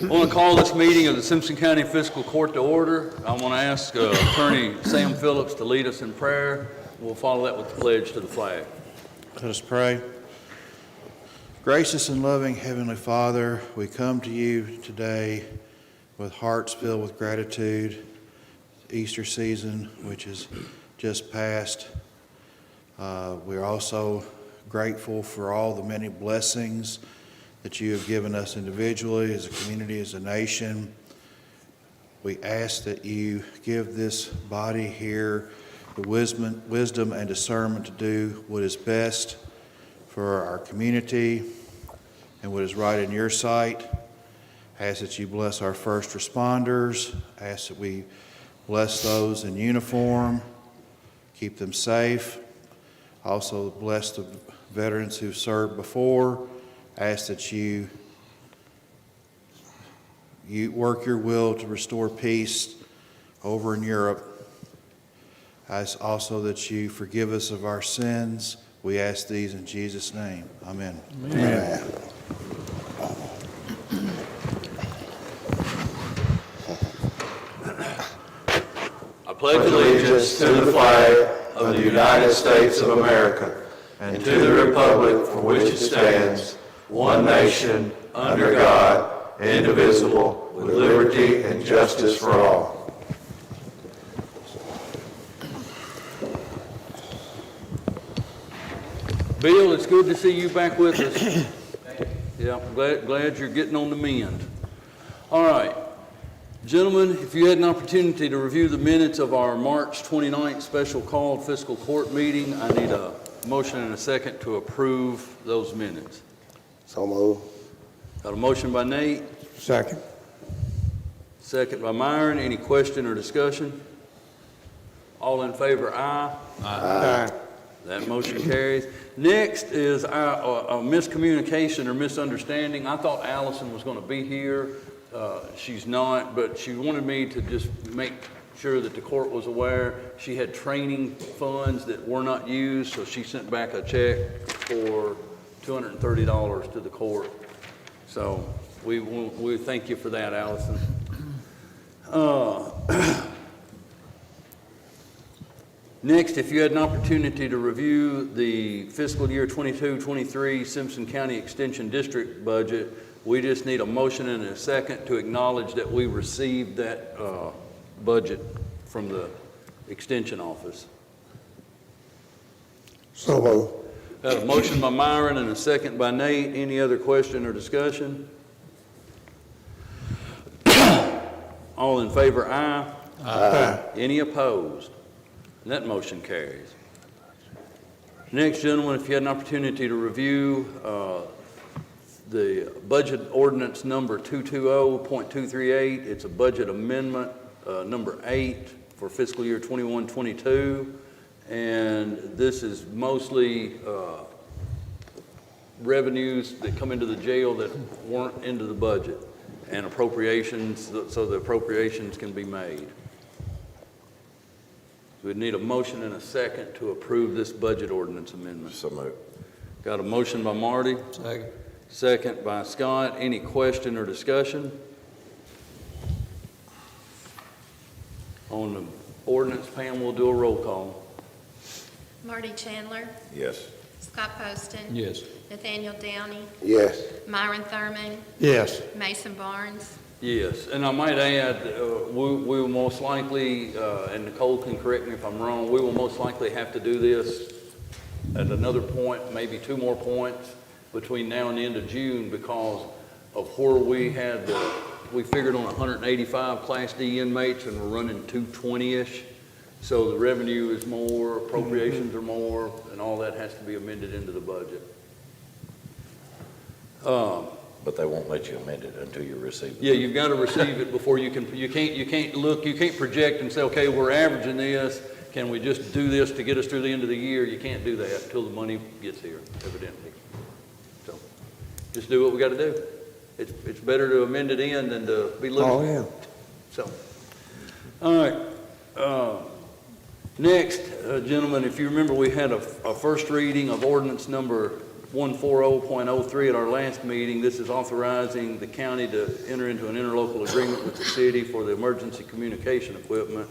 I want to call this meeting of the Simpson County Fiscal Court to order. I want to ask Attorney Sam Phillips to lead us in prayer. We'll follow that with the pledge to the flag. Let us pray. Gracious and loving Heavenly Father, we come to you today with hearts filled with gratitude. Easter season, which is just passed. We're also grateful for all the many blessings that you have given us individually, as a community, as a nation. We ask that you give this body here the wisdom and discernment to do what is best for our community and what is right in your sight. Ask that you bless our first responders. Ask that we bless those in uniform, keep them safe. Also bless the veterans who've served before. Ask that you work your will to restore peace over in Europe. Ask also that you forgive us of our sins. We ask these in Jesus' name. Amen. Amen. I pledge allegiance to the flag of the United States of America and to the republic for which it stands, one nation, under God, indivisible, with liberty and justice for all. Bill, it's good to see you back with us. Yeah, I'm glad you're getting on the mend. All right. Gentlemen, if you had an opportunity to review the minutes of our March 29th special called fiscal court meeting, I need a motion and a second to approve those minutes. So moved. Got a motion by Nate, Second. second by Myron. Any question or discussion? All in favor, aye. Aye. That motion carries. Next is a miscommunication or misunderstanding. I thought Allison was going to be here. She's not, but she wanted me to just make sure that the court was aware. She had training funds that were not used, so she sent back a check for $230 to the court. So we thank you for that, Allison. Next, if you had an opportunity to review the fiscal year 22-23 Simpson County Extension District budget, we just need a motion and a second to acknowledge that we received that budget from the Extension Office. So moved. Got a motion by Myron and a second by Nate. Any other question or discussion? All in favor, aye. Aye. Any opposed? And that motion carries. Next, gentlemen, if you had an opportunity to review the budget ordinance number 220.238, it's a budget amendment number 8 for fiscal year 21-22, and this is mostly revenues that come into the jail that weren't into the budget, and appropriations, so the appropriations can be made. We'd need a motion and a second to approve this budget ordinance amendment. So moved. Got a motion by Marty. Second. Second by Scott. Any question or discussion? On the ordinance, Pam, we'll do a roll call. Marty Chandler, Yes. Scott Poston, Yes. Nathaniel Downey, Yes. Myron Thurman, Yes. Mason Barnes, Yes, and I might add, we will most likely, and Nicole can correct me if I'm wrong, we will most likely have to do this at another point, maybe 2 more points between now and the end of June, because of where we had we figured on 185 Class D inmates and we're running 220-ish. So the revenue is more, appropriations are more, and all that has to be amended into the budget. But they won't let you amend it until you receive it. Yeah, you've got to receive it before you can't project and say, okay, we're averaging this. Can we just do this to get us through the end of the year? You can't do that until the money gets here, evidently. So just do what we got to do. It's better to amend it in than to be looking. Oh, yeah. So, all right. Next, gentlemen, if you remember, we had a first reading of ordinance number 140.03 at our last meeting. This is authorizing the county to enter into an interlocal agreement with the city for the emergency communication equipment.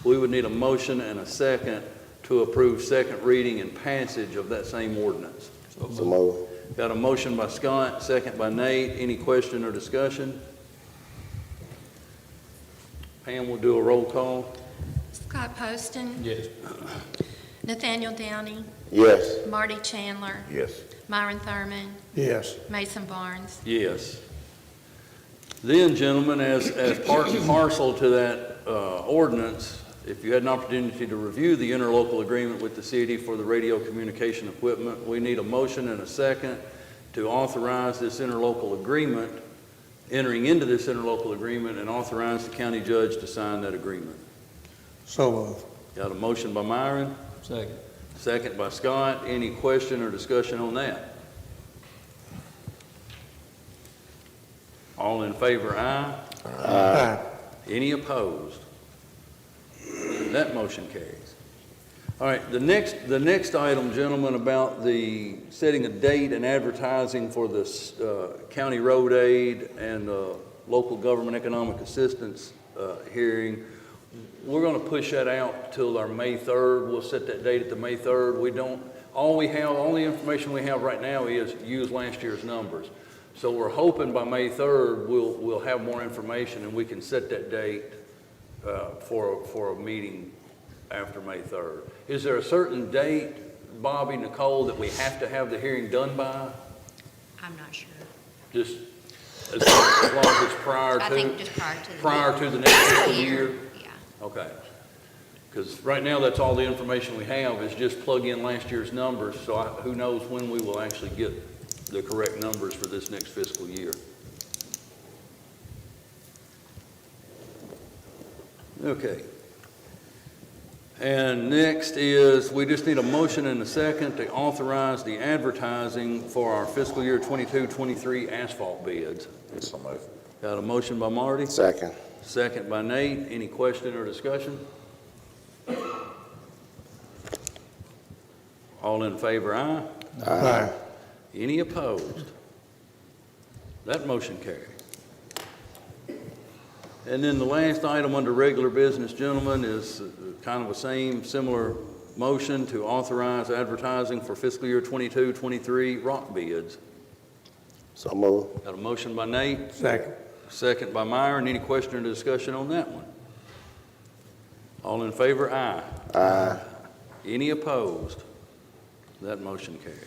We would need a motion and a second to approve second reading and passage of that same ordinance. So move. Got a motion by Scott, second by Nate. Any question or discussion? Pam will do a roll call. Scott Poston. Yes. Nathaniel Downey. Yes. Marty Chandler. Yes. Myron Thurman. Yes. Mason Barnes. Yes. Then, gentlemen, as part and parcel to that ordinance, if you had an opportunity to review the interlocal agreement with the city for the radio communication equipment, we need a motion and a second to authorize this interlocal agreement, entering into this interlocal agreement, and authorize the county judge to sign that agreement. So move. Got a motion by Myron, Second. second by Scott. Any question or discussion on that? All in favor, aye. Aye. Any opposed? That motion carries. All right, the next item, gentlemen, about the setting a date and advertising for this county road aid and local government economic assistance hearing. We're going to push that out till our May 3rd. We'll set that date at the May 3rd. All the information we have right now is use last year's numbers. So we're hoping by May 3rd, we'll have more information and we can set that date for a meeting after May 3rd. Is there a certain date, Bobby, Nicole, that we have to have the hearing done by? I'm not sure. Just as long as it's prior I think to, just prior to the. prior to the next fiscal year? Yeah. Okay. Because right now, that's all the information we have is just plug in last year's numbers. So who knows when we will actually get the correct numbers for this next fiscal year. Okay. And next is, we just need a motion and a second to authorize the advertising for our fiscal year 22-23 asphalt bids. So move. Got a motion by Marty, Second. second by Nate. Any question or discussion? All in favor, aye. Aye. Any opposed? That motion carries. And then the last item under regular business, gentlemen, is kind of a similar motion to authorize advertising for fiscal year 22-23 rock bids. So move. Got a motion by Nate, Second. second by Myron. Any question or discussion on that one? All in favor, aye. Aye. Any opposed? That motion carries.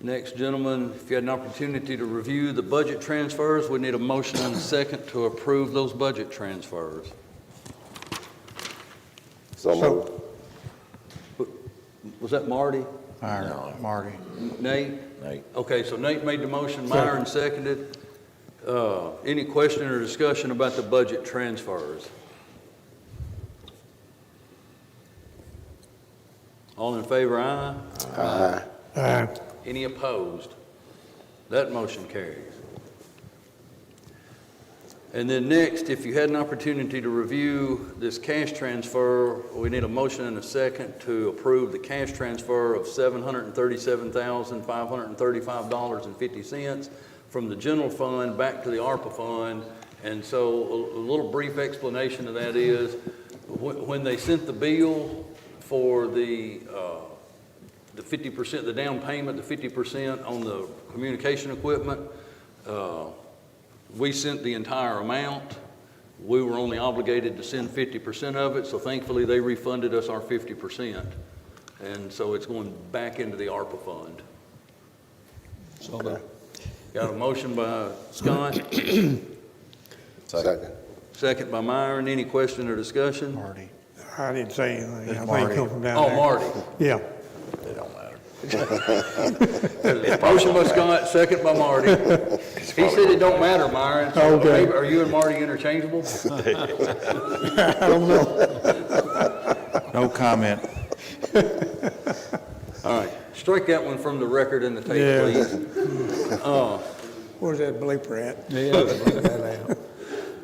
Next, gentlemen, if you had an opportunity to review the budget transfers, we need a motion and a second to approve those budget transfers. So move. Was that Marty? No. Marty. Nate? Nate. Okay, so Nate made the motion, Myron seconded. Any question or discussion about the budget transfers? All in favor, aye. Aye. Aye. Any opposed? That motion carries. And then next, if you had an opportunity to review this cash transfer, we need a motion and a second to approve the cash transfer of $737,535.50 from the general fund back to the ARPA fund. And so a little brief explanation of that is when they sent the bill for the 50%, the down payment, the 50% on the communication equipment, we sent the entire amount. We were only obligated to send 50% of it, so thankfully they refunded us our 50%. And so it's going back into the ARPA fund. Okay. Got a motion by Scott, Second. second by Myron. Any question or discussion? Marty. I didn't say anything. It's I think Marty. it come from down Oh, there. Marty. Yeah. They don't matter. Motion by Scott, second by Marty. He said it don't matter, Myron. So Okay. maybe- Are you and Marty interchangeable? I don't know. No comment. All right, strike that one from the record in the tape, Yeah. please. Where's that bleeper at?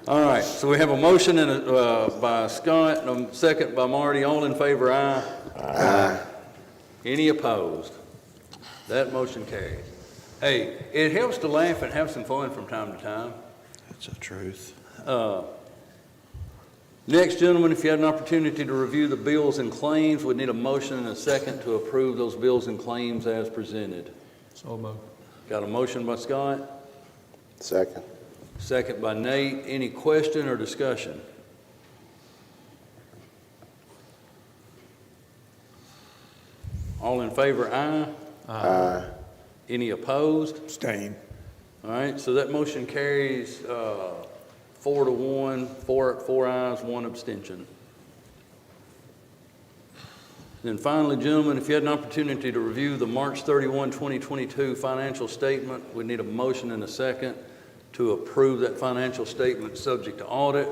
All right, so we have a motion by Scott and a second by Marty. All in favor, aye. Aye. Any opposed? That motion carries. Hey, it helps to laugh and have some fun from time to time. That's the truth. Next, gentlemen, if you had an opportunity to review the bills and claims, we'd need a motion and a second to approve those bills and claims as presented. So moved. Got a motion by Scott, Second. second by Nate. Any question or discussion? All in favor, aye. Aye. Any opposed? Abstain. All right, so that motion carries 4-1, four ayes, one abstention. Then finally, gentlemen, if you had an opportunity to review the March 31, 2022 financial statement, we need a motion and a second to approve that financial statement subject to audit,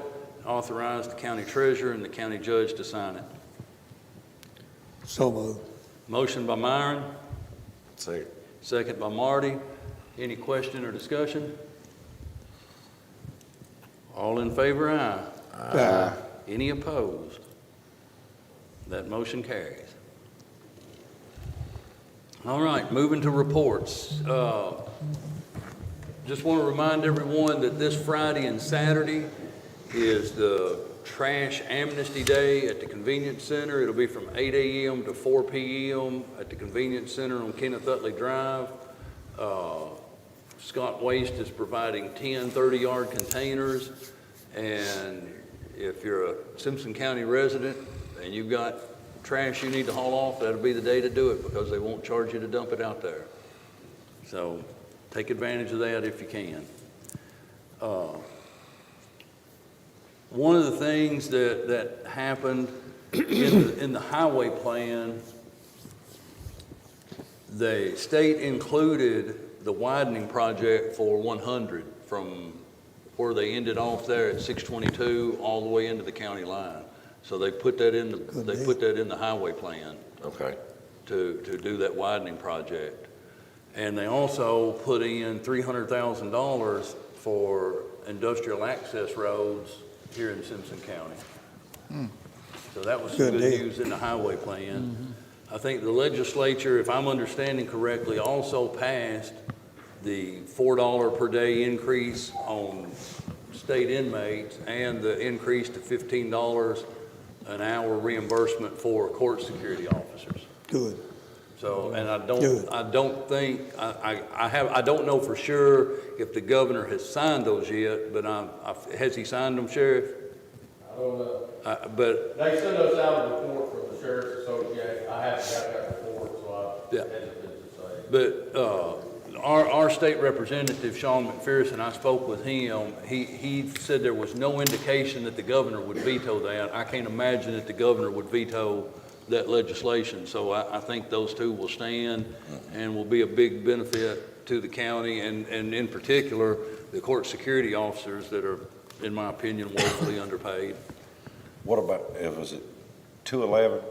authorize the county treasurer and the county judge to sign it. So moved. Motion by Myron, Second. second by Marty. Any question or discussion? All in favor, aye. Aye. Any opposed? That motion carries. All right, moving to reports. Just want to remind everyone that this Friday and Saturday is the Trash Amnesty Day at the Convenience Center. It'll be from 8 a.m. to 4 p.m. at the Convenience Center on Kenneth Utley Drive. Scott Waste is providing 10 30-yard containers, and if you're a Simpson County resident and you've got trash you need to haul off, that'll be the day to do it because they won't charge you to dump it out there. So take advantage of that if you can. One of the things that happened in the highway plan, the state included the widening project for 100 from where they ended off there at 622 all the way into the county line. So they put that in the highway plan Okay. to do that widening project. And they also put in $300,000 for industrial access roads here in Simpson County. So that was some Good good deal. news in the highway plan. I think the legislature, if I'm understanding correctly, also passed the $4 per day increase on state inmates and the increase to $15 an hour reimbursement for court security officers. Good. So, and I Good. don't think, I don't know for sure if the governor has signed those yet, but has he signed them, Sheriff? I don't know. But, They sent us out a report from the Sheriff's Association. I haven't got that report, so I Yeah. hesitate to say. but, our state representative, Sean McPherson, I spoke with him. He said there was no indication that the governor would veto that. I can't imagine that the governor would veto that legislation. So I think those two will stand and will be a big benefit to the county and in particular, the court security officers that are, in my opinion, woefully underpaid. What about, was it 211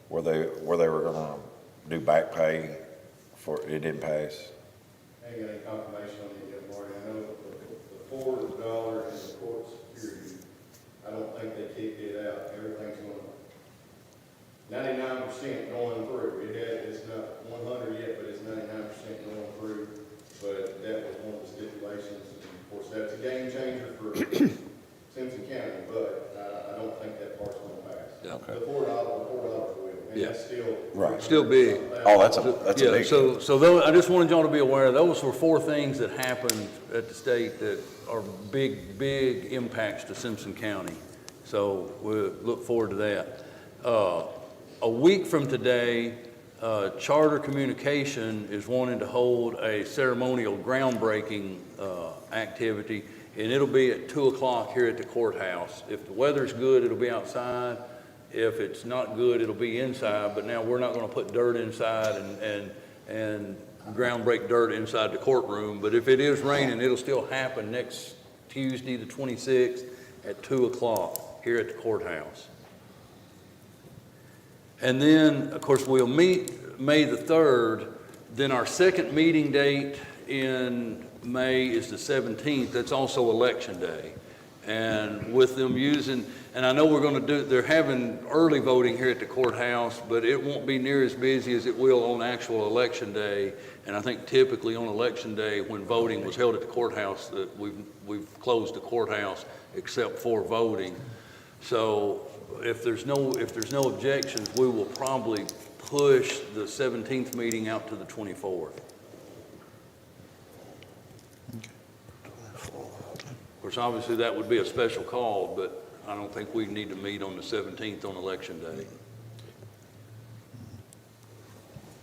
where they were gonna do back pay for, it didn't pass? I ain't got any confirmation on it yet, Marty. I know the $4 and the court security, I don't think they kicked it out. Everything's going 99% going through. It's not 100 yet, but it's 99% going through. But that was one of the stipulations. And of course, that's a game changer for Simpson County, but I don't think that part's going to pass. Yeah. Okay. The $4 will. And Yeah. that's still. Right. Still big. Oh, that's a Yeah, big. so those, I just wanted y'all to be aware, those were 4 things that happened at the state that are big impacts to Simpson County. So we'll look forward to that. A week from today, Charter Communication is wanting to hold a ceremonial groundbreaking activity, and it'll be at 2 o'clock here at the courthouse. If the weather's good, it'll be outside. If it's not good, it'll be inside, but now we're not gonna put dirt inside and ground break dirt inside the courtroom. But if it is raining, it'll still happen next Tuesday, the 26th, at 2 o'clock here at the courthouse. And then, of course, we'll meet May the 3rd. Then our second meeting date in May is the 17th. That's also Election Day. And with them using, and I know we're going to do, they're having early voting here at the courthouse, but it won't be near as busy as it will on actual election day. And I think typically on election day, when voting was held at the courthouse, that we've closed the courthouse except for voting. So if there's no objections, we will probably push the 17th meeting out to the 24th. Of course, obviously, that would be a special call, but I don't think we need to meet on the 17th on election day. And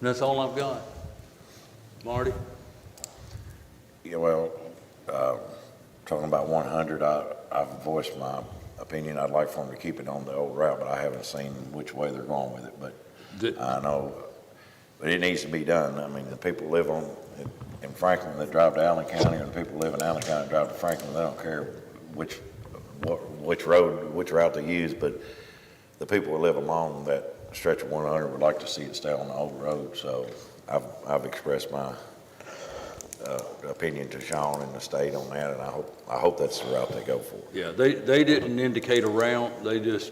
that's all I've got. Marty? Yeah, well, talking about 100, I've voiced my opinion. I'd like for them to keep it on the old route, but I haven't seen which way they're going with it. But I know, but it needs to be done. I mean, the people live in Franklin that drive to Allen County, and the people live in Allen County that drive to Franklin. They don't care which route they use, but the people who live along that stretch of 100 would like to see it stay on the old road. So I've expressed my opinion to Sean and the state on that, and I hope that's the route they go for. Yeah, they didn't indicate a route.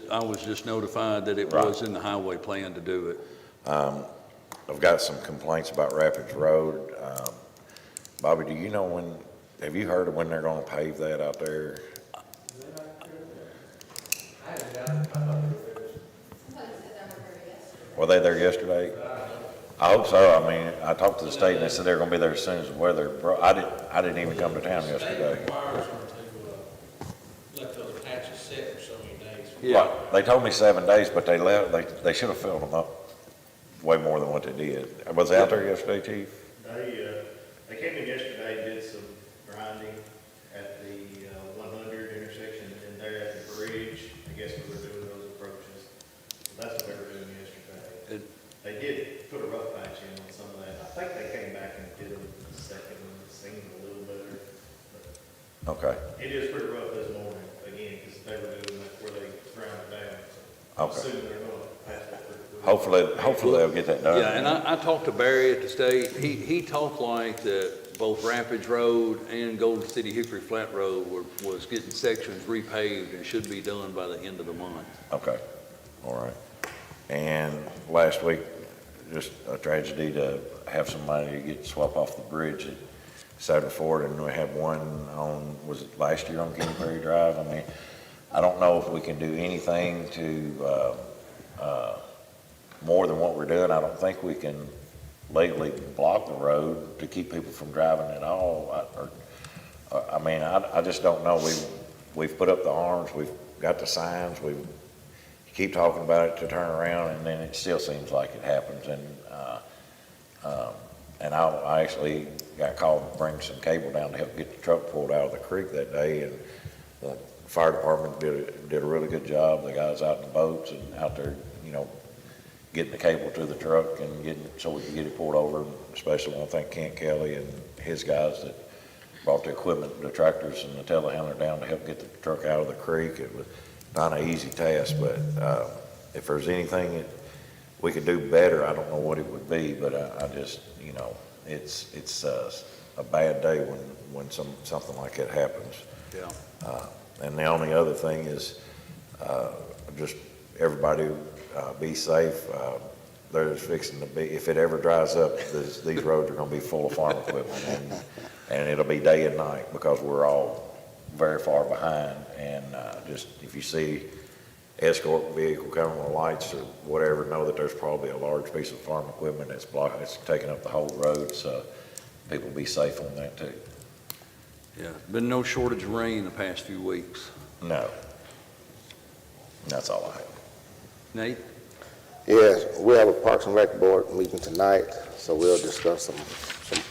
I was just notified that it was in the highway plan to do it. I've got some complaints about Rapids Road. Bobby, do you know have you heard of when they're going to pave that out there? Were they there yesterday? I hope so. I mean, I talked to the state and they said they're going to be there as soon as the weather broke. I didn't even come to town yesterday. Let those patches sit for so many days. Yeah. They told me 7 days, but they should have filled them up way more than what they did. Was they out there yesterday, Chief? They came in yesterday, did some grinding at the 100 intersection and there at the bridge. I guess we were doing those approaches. That's what they were doing yesterday. They did put a rough patch in on some of that. I think they came back and did the second one, it seemed a little better. But Okay. it is pretty rough this morning, again, because they were doing that where they ground it down. So I'm Okay. assuming they're going to patch that pretty quick. Hopefully they'll get that done. Yeah, and I talked to Barry at the state. He talked like that both Rapids Road and Golden City Hickory Flat Road was getting sections repaved and should be done by the end of the month. Okay, all right. And last week, just a tragedy to have somebody get swept off the bridge at Southern Ford, and we had one on, was it last year on Kenny Perry Drive? I mean, I don't know if we can do anything to more than what we're doing. I don't think we can legally block the road to keep people from driving at all. I mean, I just don't know. We've put up the arms, we've got the signs, we keep talking about it to turn around, and then it still seems like it happens. And I actually got called to bring some cable down to help get the truck pulled out of the creek that day, and the fire department did a really good job. The guys out in the boats and out there, getting the cable to the truck and so we could get it pulled over, especially when I think Kent Kelly and his guys that brought the equipment, the tractors and the telehandler down to help get the truck out of the creek. It was not an easy task, but if there's anything that we could do better, I don't know what it would be, but I just, it's a bad day when something like that happens. Yeah. And the only other thing is just everybody be safe. There's fixing to be, if it ever dries up, these roads are going to be full of farm equipment, and it'll be day and night because we're all very far behind. And just if you see escort vehicle coming with lights or whatever, know that there's probably a large piece of farm equipment that's taking up the whole road. So people be safe on that too. Yeah, been no shortage of rain the past few weeks. No. That's all I have. Nate? Yes, we have a Parks and Rec Board meeting tonight, so we'll discuss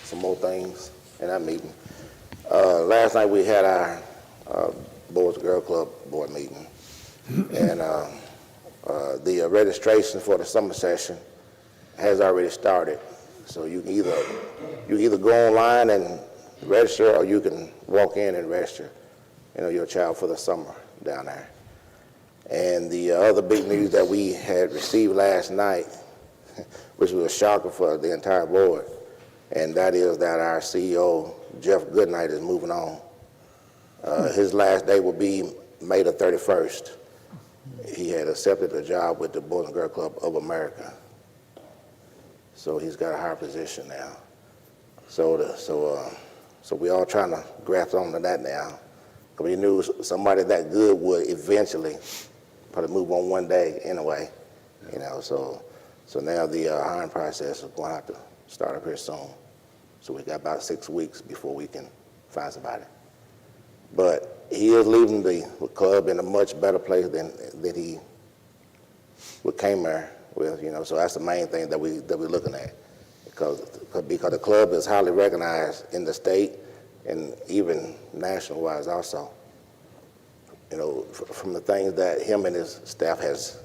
some more things in that meeting. Last night we had our Boys and Girls Club board meeting, and the registration for the summer session has already started. So you can either go online and register, or you can walk in and register, your child for the summer down there. And the other big news that we had received last night, which was a shocker for the entire board, and that is that our CEO, Jeff Goodnight, is moving on His last day will be May the 31st. He had accepted a job with the Boys and Girls Club of America. So he's got a higher position now. So we all trying to grasp on to that now. Because we knew somebody that good would eventually probably move on one day anyway, you know. So now the hiring process is going to have to start up here soon. So we got about 6 weeks before we can find somebody. But he is leaving the club in a much better place than he came there with, you know. So that's the main thing that we're looking at, because the club is highly recognized in the state and even national-wise also. You know, from the things that him and his staff has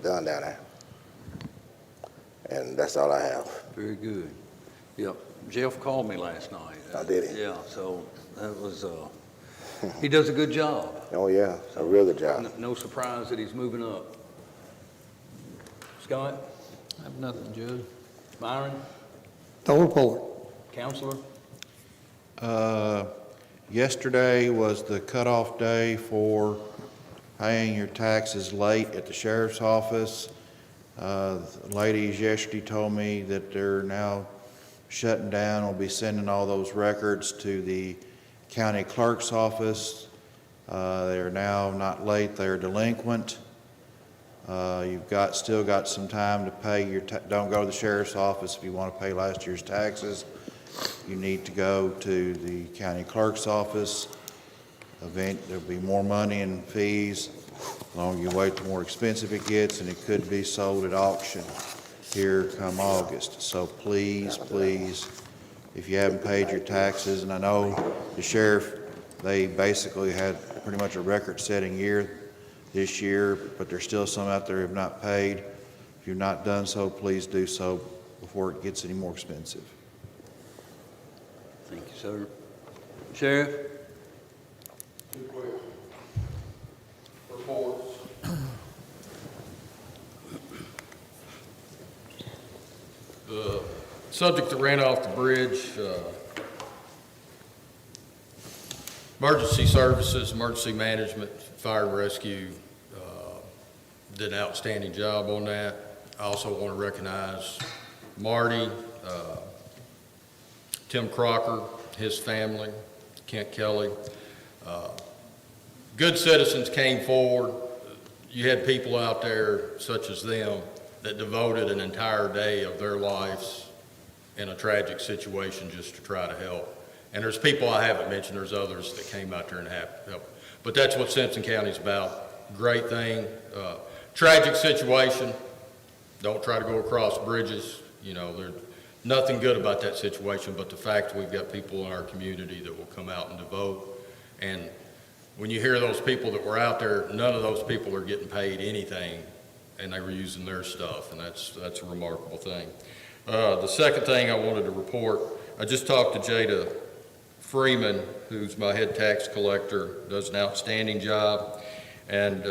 done down there. And that's all I have. Very good. Yep. Jeff called me last night. Oh, did he? Yeah, so that was, he does a good job. Oh, yeah, a real good job. No surprise that he's moving up. Scott? I have nothing, Judge. Byron? No report. Counselor? Yesterday was the cutoff day for paying your taxes late at the sheriff's office. The ladies yesterday told me that they're now shutting down. We'll be sending all those records to the county clerk's office. They're now not late, they're delinquent. You've still got some time to pay your, don't go to the sheriff's office if you want to pay last year's taxes. You need to go to the county clerk's office. There'll be more money in fees. The longer you wait, the more expensive it gets, and it could be sold at auction here come August. So please, please, if you haven't paid your taxes, and I know the sheriff, they basically had pretty much a record-setting year this year, but there's still some out there who have not paid. If you've not done so, please do so before it gets any more expensive. Thank you, sir. Sheriff? Two quick reports. The subject that ran off the bridge, emergency services, emergency management, fire and rescue did an outstanding job on that. I also want to recognize Marty, Tim Crocker, his family, Kent Kelly. Good citizens came forward. You had people out there such as them that devoted an entire day of their lives in a tragic situation just to try to help. And there's people I haven't mentioned, there's others that came out there and helped. But that's what Simpson County's about. Great thing. Tragic situation. Don't try to go across bridges. You know, there's nothing good about that situation, but the fact we've got people in our community that will come out and devote. And when you hear those people that were out there, none of those people are getting paid anything, and they were using their stuff, and that's a remarkable thing. The second thing I wanted to report, I just talked to Jada Freeman, who's my head tax collector, does an outstanding job, and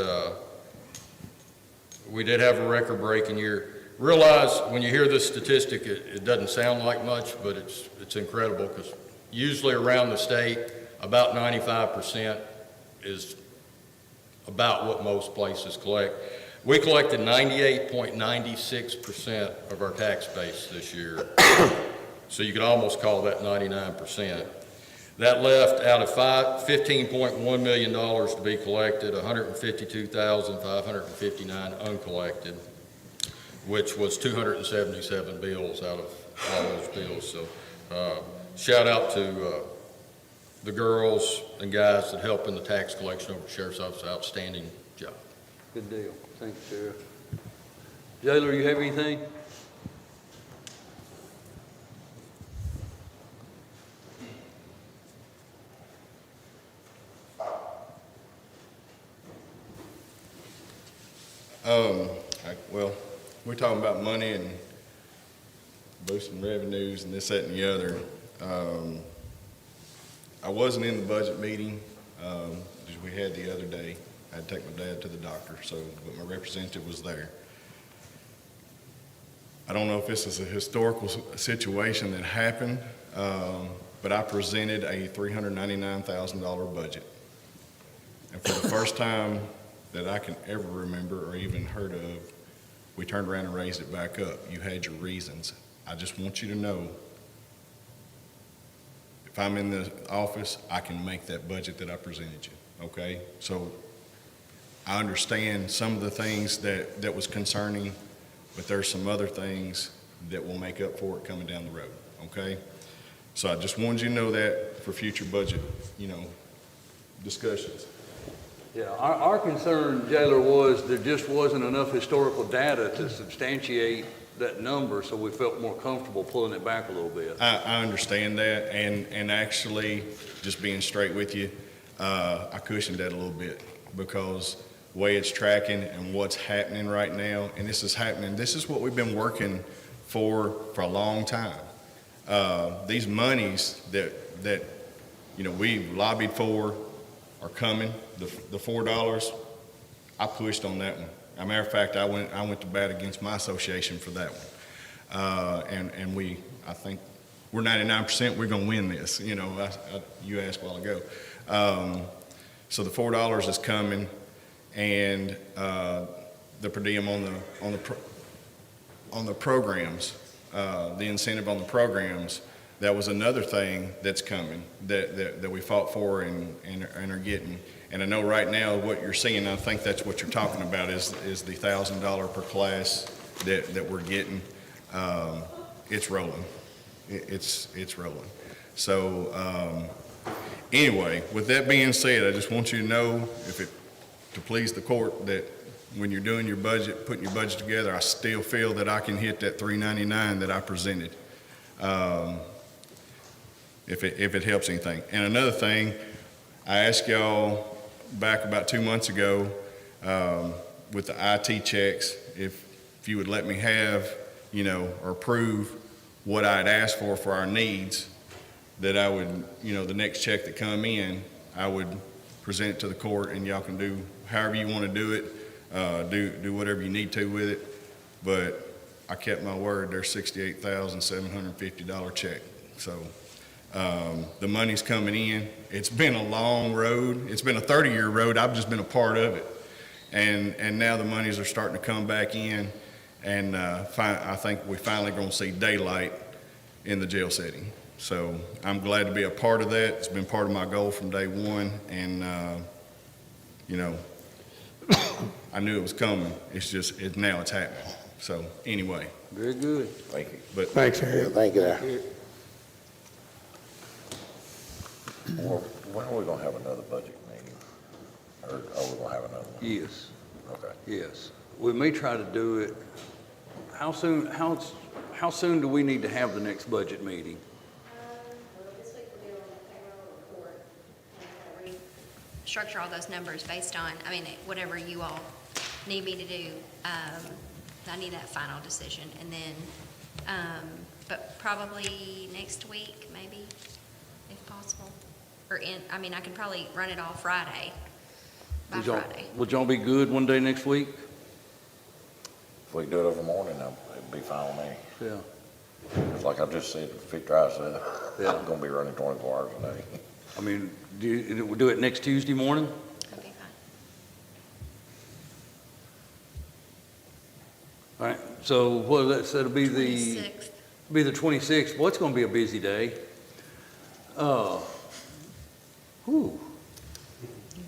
we did have a record-breaking year. Realize when you hear this statistic, it doesn't sound like much, but it's incredible, because usually around the state, about 95% is about what most places collect. We collected 98.96% of our tax base this year, so you could almost call that 99%. That left out of $15.1 million to be collected, 152,559 uncollected, which was 277 bills out of all those bills. So shout out to the girls and guys that help in the tax collection over the Sheriff's Office. Outstanding job. Good deal. Thank you, Sheriff. Jailer, you have anything? Well, we're talking about money and boosting revenues and this, that, and the other. I wasn't in the budget meeting, as we had the other day. I had to take my dad to the doctor, but my representative was there. I don't know if this is a historical situation that happened, but I presented a $399,000 budget. first time that I can ever remember or even heard of, we turned around and raised it back up. You had your reasons. I just want you to know, if I'm in the office, I can make that budget that I presented you, okay? So I understand some of the things that was concerning, but there's some other things that will make up for it coming down the road, okay? So I just wanted you to know that for future budget, discussions. Yeah, our concern, Jailer, was there just wasn't enough historical data to substantiate that number, so we felt more comfortable pulling it back a little bit. I understand that, and actually, just being straight with you, I cushioned that a little bit, because the way it's tracking and what's happening right now, and this is what we've been working for a long time. These monies that we've lobbied for are coming. The $4, I pushed on that one. As a matter of fact, I went to bat against my association for that one. And I think we're 99% we're going to win this. You asked a while ago. So the $4 is coming, and the per diem on the programs, the incentive on the programs, that was another thing that's coming that we fought for and are getting. And I know right now what you're seeing, I think that's what you're talking about, is the $1,000 per class that we're getting. It's rolling. It's rolling. So anyway, with that being said, I just want you to know, to please the court, that when you're doing your budget, putting your budget together, I still feel that I can hit that $399 that I presented. If it helps anything. And another thing, I asked y'all back about 2 months ago with the IT checks, if you would let me have, or approve what I'd asked for our needs, that I would, the next check that come in, I would present it to the court, and y'all can do however you want to do it, do whatever you need to with it. But I kept my word. There's $68,750 check. So the money's coming in. It's been a long road. It's been a 30-year road. I've just been a part of it. And now the monies are starting to come back in. And I think we finally going to see daylight in the jail setting. So I'm glad to be a part of that. It's been part of my goal from day one. And, I knew it was coming. Now it's happening. So anyway. Very good. Thank you. But Thanks, Yeah, Harry. thank you there. Well, when are we gonna have another budget meeting? Or are we gonna have another one? Yes, Okay. yes. We may try to do it, how soon do we need to have the next budget meeting? Well, this week we're doing the payroll report, and structure all those numbers based on, whatever you all need me to do. I need that final decision, and then, but probably next week, maybe, if possible. I could probably run it all Friday, by Friday. Would y'all be good one day next week? If we do it every morning, it'd be fine with me. Yeah. It's like I just said, if it dries up, Yeah. I'm gonna be running 24 hours a day. We'll do it next Tuesday morning? That'd be fine. All right, so so it'll be the 26th. Be the 26th. Well, it's going to be a busy day. Whew.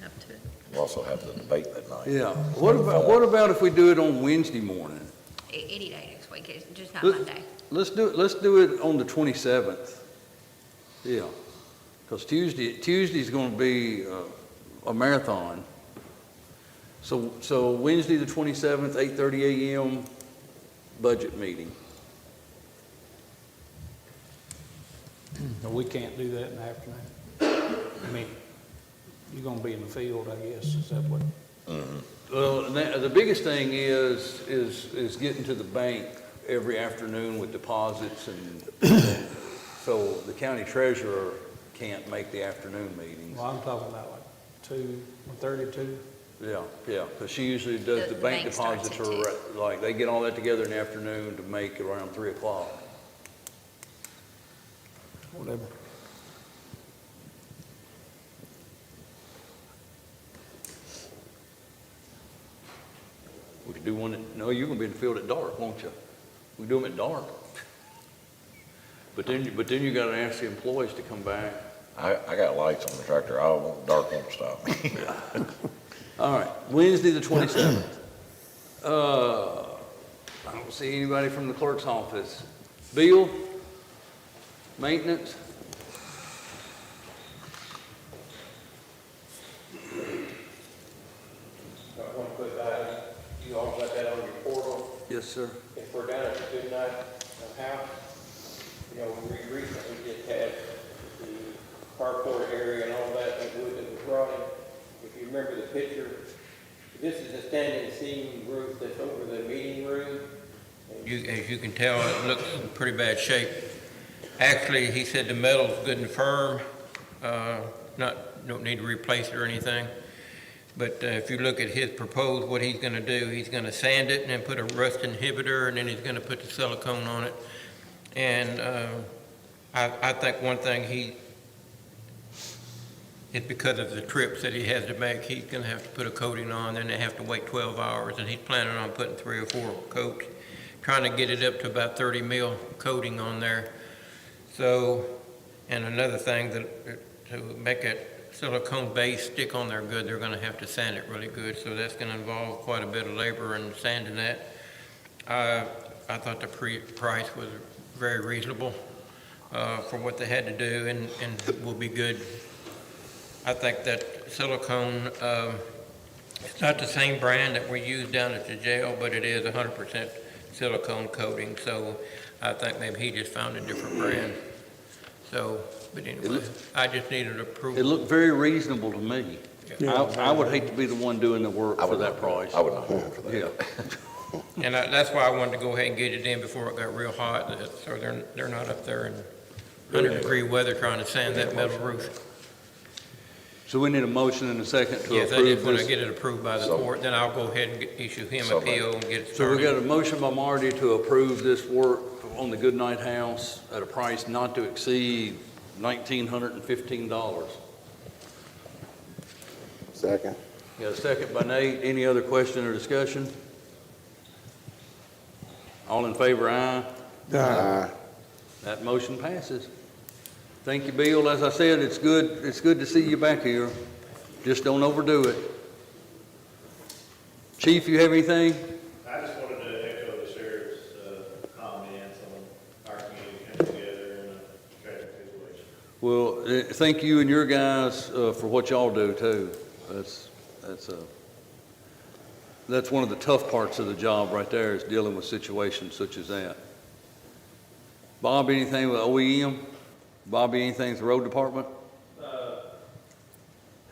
Up to it. We'll also have the debate that night. Yeah. What about if we do it on Wednesday morning? Any day next week, it's just not Let- Monday. Let's do it on the 27th. Yeah. Because Tuesday's going to be a marathon. So Wednesday the 27th, 8:30 a.m. budget meeting. No, we can't do that in the afternoon. You're gonna be in the field, I guess, is that what? Well, the biggest thing is getting to the bank every afternoon with deposits, and so the county treasurer can't make the afternoon meetings. Well, I'm talking about like 1:32. Yeah, because she usually does The the bank bank starts deposits, at like, they get all that together in the afternoon to make around 3 o'clock. Whatever. do one no, you're gonna be in the field at dark, won't you? We do them at dark. But then you gotta ask the employees to come back. I got lights on the tractor, dark won't stop me. All right, Wednesday, the 27th. I don't see anybody from the clerk's office. Bill? Maintenance? Got one quick item, you all got that on your portal, Yes, sir. if we're down at the Goodnight House, you know, we recently just had the carport area and all that wood that was brought in. If you remember the picture, this is a standing seam roof that's over the meeting room. As you can tell, it looks in pretty bad shape. Actually, he said the metal's good and firm, don't need to replace it or anything. But if you look at his proposed, what he's gonna do, he's gonna sand it and then put a rust inhibitor, and then he's gonna put the silicone on it. And I think one thing it's because of the trips that he has to make, he's gonna have to put a coating on, then they have to wait 12 hours, and he's planning on putting 3 or 4 coats, trying to get it up to about 30 mil coating on there. So, and another thing, to make it silicone base stick on there good, they're gonna have to sand it really good, so that's gonna involve quite a bit of labor in sanding that. I thought the price was very reasonable for what they had to do, and will be good. I think that silicone, it's not the same brand that we use down at the jail, but it is 100% silicone coating, so I think maybe he just found a different brand. So, but anyway, I just needed approval. It looked very reasonable to me. Yeah. I would hate to be the one doing the work for that price. I would not vote for that. Yeah. And that's why I wanted to go ahead and get it in before it got real hot, so they're not up there in 100-degree weather trying to sand that metal roof. So we need a motion and a second to Yes, I just approve want to this. get it approved by the court, then I'll go ahead and issue him So a PO and get it So we started. got a motion by Marty to approve this work on the Goodnight House at a price not to exceed $1,915. Second. Got a second by Nate. Any other question or discussion? All in favor, aye. Aye. That motion passes. Thank you, Bill. As I said, it's good to see you back here. Just don't overdo it. Chief, you have anything? I just wanted to echo the sheriff's comments on our community coming together in a tragic situation. Well, thank you and your guys for what y'all do too. That's one of the tough parts of the job right there, is dealing with situations such as that. Bob, anything with OEM? Bobby, anything with the road department?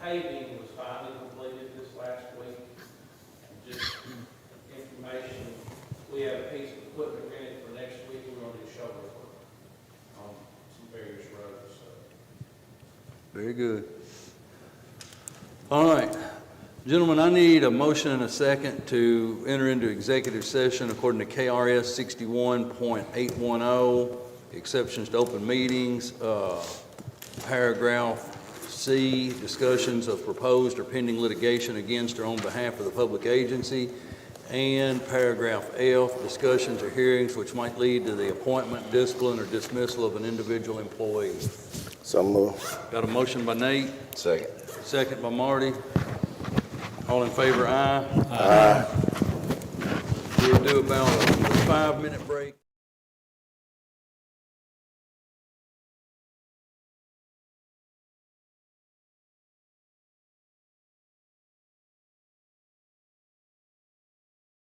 Paving was finally completed this last week. Just information, we have a piece of equipment ready for next week. We're going to do shoulder work on some various roads, so. Very good. All right. Gentlemen, I need a motion and a second to enter into executive session according to KRS 61.810, exceptions to open meetings, paragraph C, discussions of proposed or pending litigation against or on behalf of the public agency, and paragraph F, discussions or hearings which might lead to the appointment, discipline, or dismissal of an individual employee. So move. Got a motion by Nate, Second. second by Marty. All in favor, aye. Aye. We'll do about a 5-minute break.